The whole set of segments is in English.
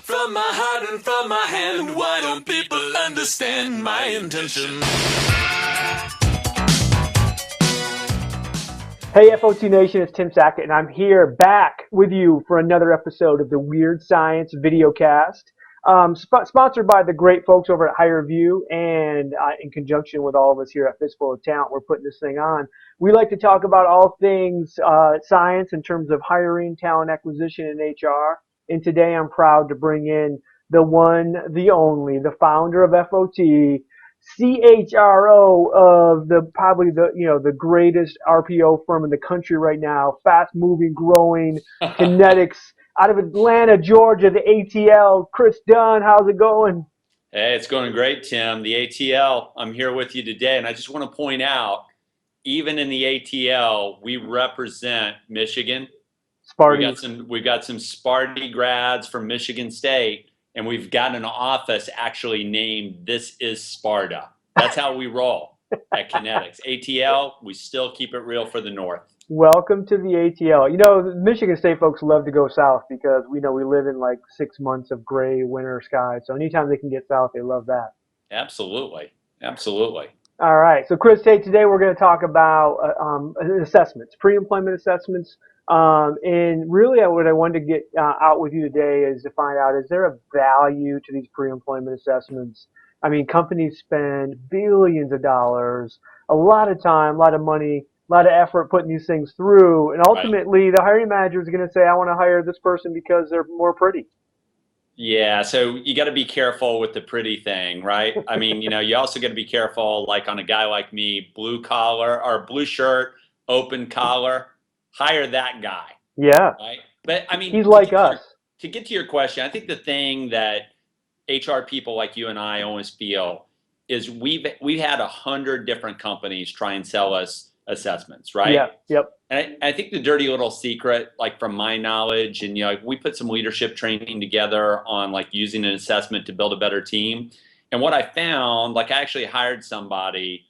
from my heart and from my hand. Why don't people understand my intention? Hey FOT Nation, it's Tim Sackett, and I'm here back with you for another episode of the Weird Science Videocast, sponsored by the great folks over at HireView, and in conjunction with all of us here at Fistful of Talent, we're putting this thing on. We like to talk about all things science in terms of hiring, talent acquisition, and HR. And today I'm proud to bring in the one, the only, the founder of FOT, CHRO of the greatest RPO firm in the country right now, fast moving, growing, Kinetix, out of Atlanta, Georgia, the ATL. Kris Dunn, how's it going? Hey, it's going great, Tim. The ATL, I'm here with you today, and I just want to point out, even in the ATL, we represent Michigan. Sparty. We've got some Sparty grads from Michigan State. And we've got an office actually named This is Sparta. That's how we roll at Kinetix. ATL, we still keep it real for the North. Welcome to the ATL. You know, the Michigan State folks love to go south because we know we live in like 6 months of gray winter skies. So anytime they can get south, they love that. Absolutely. Absolutely. All right. So, Kris, today we're going to talk about assessments, pre-employment assessments. And really what I wanted to get out with you today is to find out, is there a value to these pre-employment assessments? I mean, companies spend billions of dollars, a lot of time, a lot of money, a lot of effort putting these things through. And ultimately, the hiring manager is going to say, I want to hire this person because they're more pretty. Yeah, so you got to be careful with the pretty thing, right? I mean, you also got to be careful, like on a guy like me, blue collar or blue shirt, open collar. Hire that guy. Yeah. Right. But I mean, he's like us. To get to your question, I think the thing that HR people like you and I always feel is we've had 100 different companies try and sell us assessments, right? Yeah. Yep. And I think the dirty little secret, like from my knowledge, and we put some leadership training together on like using an assessment to build a better team. And what I found, like I actually hired somebody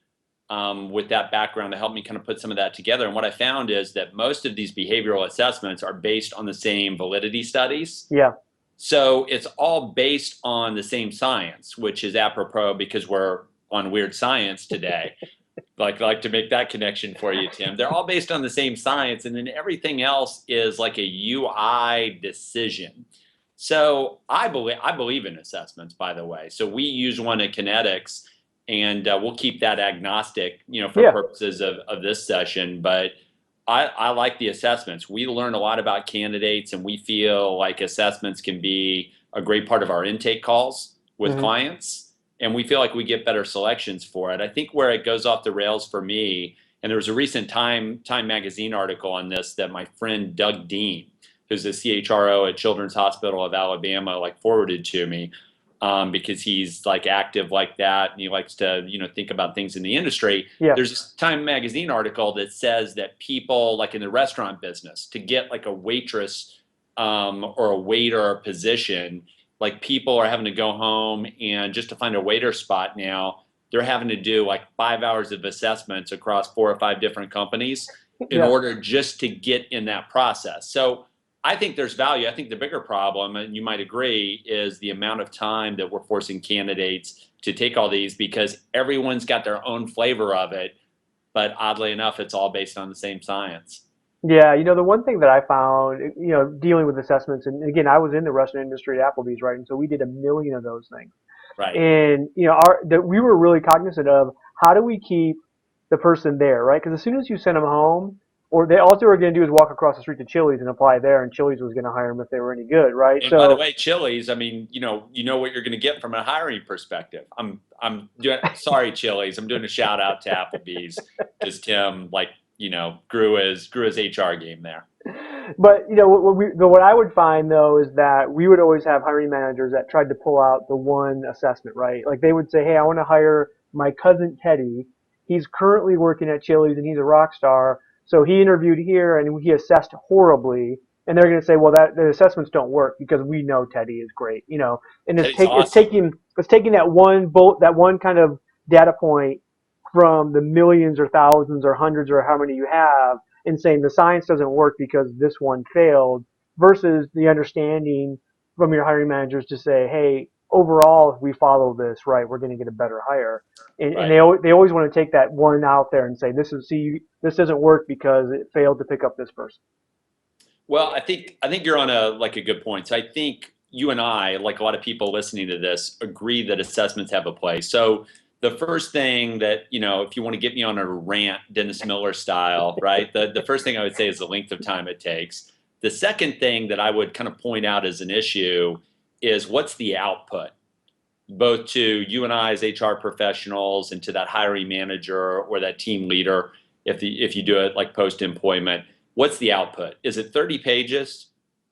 with that background to help me kind of put some of that together. And what I found is that most of these behavioral assessments are based on the same validity studies. Yeah. So it's all based on the same science, which is apropos because we're on Weird Science today. like to make that connection for you, Tim. They're all based on the same science, and then everything else is like a UI decision. So I believe in assessments, by the way. So we use one at Kinetix. And we'll keep that agnostic, for purposes of this session. But I like the assessments. We learn a lot about candidates, and we feel like assessments can be a great part of our intake calls with clients. And we feel like we get better selections for it. I think where it goes off the rails for me, and there was a recent Time magazine article on this that my friend Doug Dean, who's the CHRO at Children's Hospital of Alabama, forwarded to me. Because he's like active like that, and he likes to, think about things in the industry. Yeah. There's this Time magazine article that says that people like in the restaurant business to get like a waitress or a waiter position, like people are having to go home and just to find a waiter spot now, they're having to do like 5 hours of assessments across 4 or 5 different companies in order just to get in that process. So I think there's value. I think the bigger problem, and you might agree, is the amount of time that we're forcing candidates to take all these because everyone's got their own flavor of it. But oddly enough, it's all based on the same science. Yeah, the one thing that I found, dealing with assessments, and again, I was in the restaurant industry at Applebee's, right? And so we did a million of those things. Right. And, we were really cognizant of how do we keep the person there, right? Because as soon as you send them home, or all they were going to do is walk across the street to Chili's and apply there, and Chili's was going to hire them if they were any good, right? And by the way, Chili's, I mean, you know what you're going to get from a hiring perspective. Sorry, Chili's. I'm doing a shout out to Applebee's because Tim, grew his HR game there. But what I would find though is that we would always have hiring managers that tried to pull out the one assessment, right? Like they would say, "Hey, I want to hire my cousin Teddy. He's currently working at Chili's and he's a rock star. So he interviewed here and he assessed horribly." And they're going to say, "Well, the assessments don't work because we know Teddy is great, And it's taking that one kind of data point from the millions or thousands or hundreds or how many you have, and saying the science doesn't work because this one failed, versus the understanding from your hiring managers to say, hey, overall, if we follow this, right, we're going to get a better hire. And, Right. and they always want to take that one out there and say, this doesn't work because it failed to pick up this person. Well, I think you're on a good point. So I think you and I, like a lot of people listening to this, agree that assessments have a place. So the first thing that, if you want to get me on a rant, Dennis Miller style, right? The first thing I would say is the length of time it takes. The second thing that I would kind of point out as an issue is what's the output, both to you and I as HR professionals and to that hiring manager or that team leader, if you do it like post-employment. What's the output? Is it 30 pages?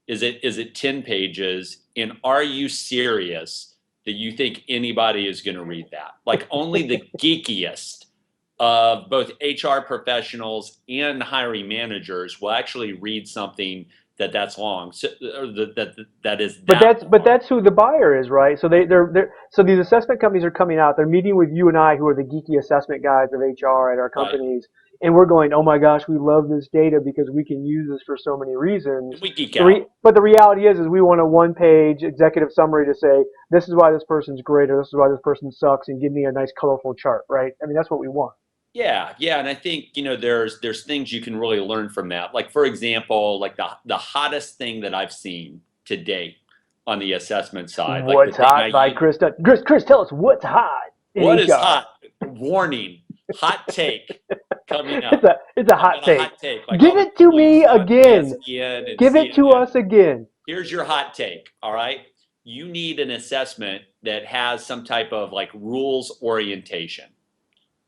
Is it 10 pages? And are you serious that you think anybody is going to read that? Like only the geekiest of both HR professionals and hiring managers will actually read something that's long. So, that is. But that's who the buyer is, right? So so these assessment companies are coming out. They're meeting with you and I, who are the geeky assessment guys of HR at our companies. Right. And we're going, oh my gosh, we love this data because we can use this for so many reasons. We geek out. But the reality is we want a one-page executive summary to say, this is why this person's great, or this is why this person sucks, and give me a nice colorful chart, right? I mean, that's what we want. Yeah, and I think there's things you can really learn from that. Like for example, like the hottest thing that I've seen to date on the assessment side. What's hot by Kris Dunn. Kris, tell us what's hot. What is hot? Warning, hot take coming up. It's a hot take. Like give it to me again. Give it to us again. Here's your hot take. All right, you need an assessment that has some type of like rules orientation.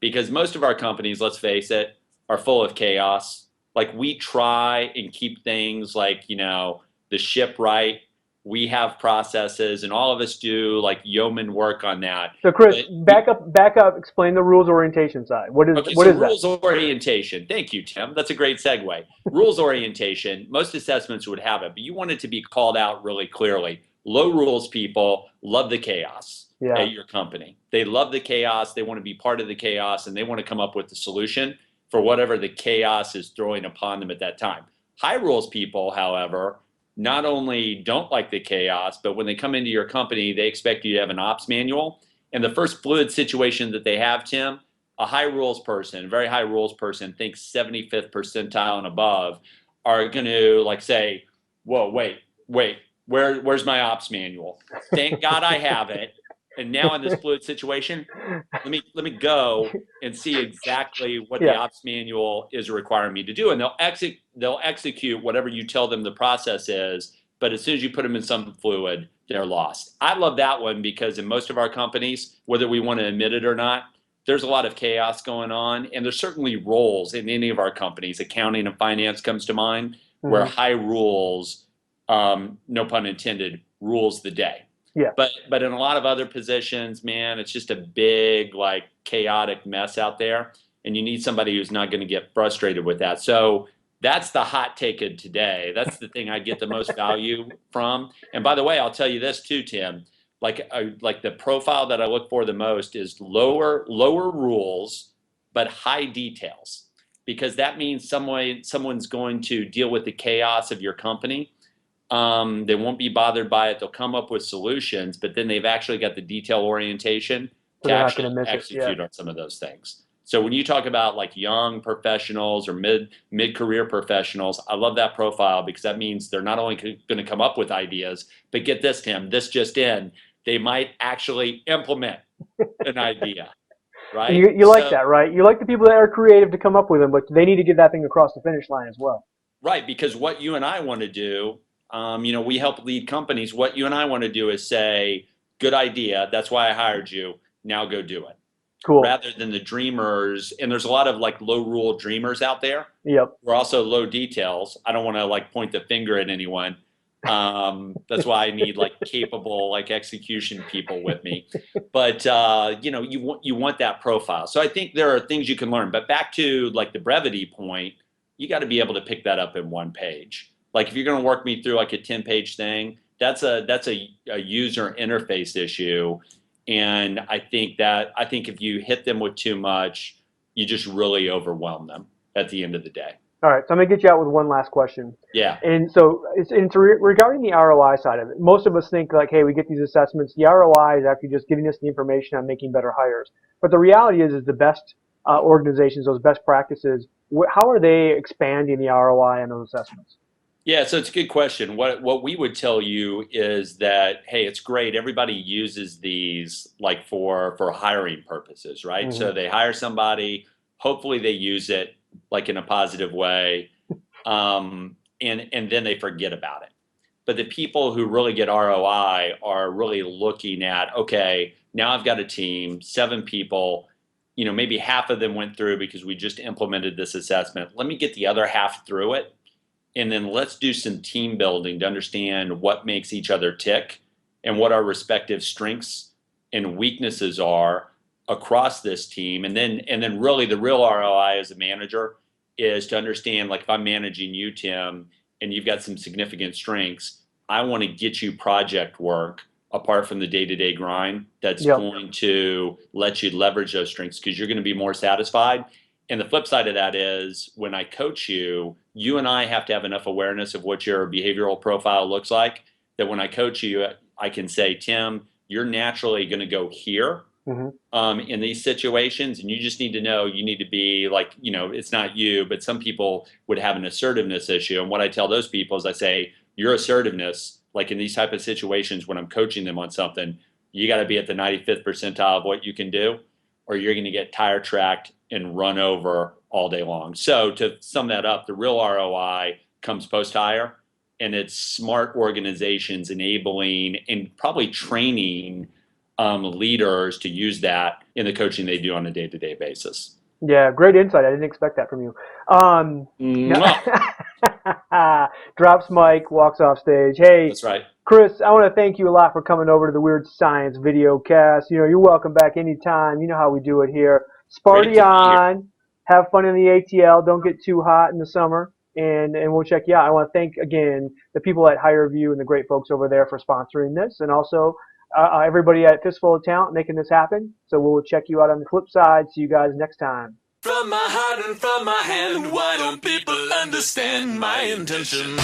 Because most of our companies, let's face it, are full of chaos. Like we try and keep things like, the ship right. We have processes and all of us do like yeoman work on that. So Kris, back up, explain the rules orientation side. What is that? Rules orientation. Thank you, Tim. That's a great segue. Rules orientation, most assessments would have it, but you want it to be called out really clearly. Low rules people love the chaos. Yeah. At your company. They love the chaos. They want to be part of the chaos and they want to come up with the solution for whatever the chaos is throwing upon them at that time. High rules people, however, not only don't like the chaos, but when they come into your company, they expect you to have an ops manual. And the first fluid situation that they have, Tim, a high rules person, a very high rules person thinks 75th percentile and above are going to like say, whoa, wait, where's my ops manual? Thank God I have it. And now in this fluid situation, let me go and see exactly what the ops manual is requiring me to do, and they'll execute whatever you tell them the process is. But as soon as you put them in some fluid, they're lost. I love that one because in most of our companies, whether we want to admit it or not, there's a lot of chaos going on, and there's certainly roles in any of our companies. Accounting and finance comes to mind, where high rules, no pun intended, rules the day. Yeah. But in a lot of other positions, man, it's just a big, like, chaotic mess out there. And you need somebody who's not going to get frustrated with that. So that's the hot take of today. That's the thing I get the most value from. And by the way, I'll tell you this too, Tim. Like the profile that I look for the most is lower rules, but high details. Because that means someone's going to deal with the chaos of your company. They won't be bothered by it. They'll come up with solutions, but then they've actually got the detail orientation to actually execute on some of those things. So when you talk about like young professionals or mid-career professionals, I love that profile because that means they're not only going to come up with ideas, but get this, Tim, this just in, they might actually implement an idea, right? You like that, right? You like the people that are creative to come up with them, but they need to get that thing across the finish line as well. Right, because what you and I want to do, we help lead companies. What you and I want to do is say, good idea. That's why I hired you. Now go do it. Cool. Rather than the dreamers. And there's a lot of like low rule dreamers out there. Yep. We're also low details. I don't want to like point the finger at anyone. That's why I need like capable, like execution people with me. But, you want that profile. So I think there are things you can learn. But back to like the brevity point, you got to be able to pick that up in one page. Like if you're going to work me through like a 10-page thing, that's a user interface issue. And I think if you hit them with too much, you just really overwhelm them at the end of the day. All right, so I'm gonna get you out with one last question. Yeah. And so regarding the ROI side of it. Most of us think like, hey, we get these assessments. The ROI is actually just giving us the information on making better hires. But the reality is the best organizations, those best practices, how are they expanding the ROI on those assessments? Yeah, so it's a good question. What we would tell you is that, hey, it's great. Everybody uses these like for hiring purposes, right? Mm-hmm. So they hire somebody, hopefully they use it like in a positive way, and then they forget about it. But the people who really get ROI are really looking at, okay, now I've got a team, 7 people, maybe half of them went through because we just implemented this assessment. Let me get the other half through it. And then let's do some team building to understand what makes each other tick and what our respective strengths and weaknesses are across this team. And then really the real ROI as a manager is to understand, like, if I'm managing you, Tim, and you've got some significant strengths, I want to get you project work apart from the day-to-day grind that's going to let you leverage those strengths because you're going to be more satisfied. And the flip side of that is when I coach you, you and I have to have enough awareness of what your behavioral profile looks like that when I coach you, I can say, Tim, you're naturally going to go here in these situations. And you just need to know, you need to be like, it's not you, but some people would have an assertiveness issue. And what I tell those people is I say, your assertiveness, like in these type of situations when I'm coaching them on something, you got to be at the 95th percentile of what you can do, or you're going to get tire tracked and run over all day long. So to sum that up, the real ROI comes post-hire, and it's smart organizations enabling and probably training leaders to use that in the coaching they do on a day-to-day basis. Yeah, great insight. I didn't expect that from you. Drops mic, walks off stage. Hey, that's right. Kris, I want to thank you a lot for coming over to the Weird Science video cast. You're welcome back anytime. You know how we do it here. Sparty on. Have fun in the ATL. Don't get too hot in the summer. And we'll check you out. I want to thank, again, the people at HireVue and the great folks over there for sponsoring this. And also everybody at Fistful of Talent making this happen. So we'll check you out on the flip side. See you guys next time. From my heart and from my hand, why don't people understand my intention?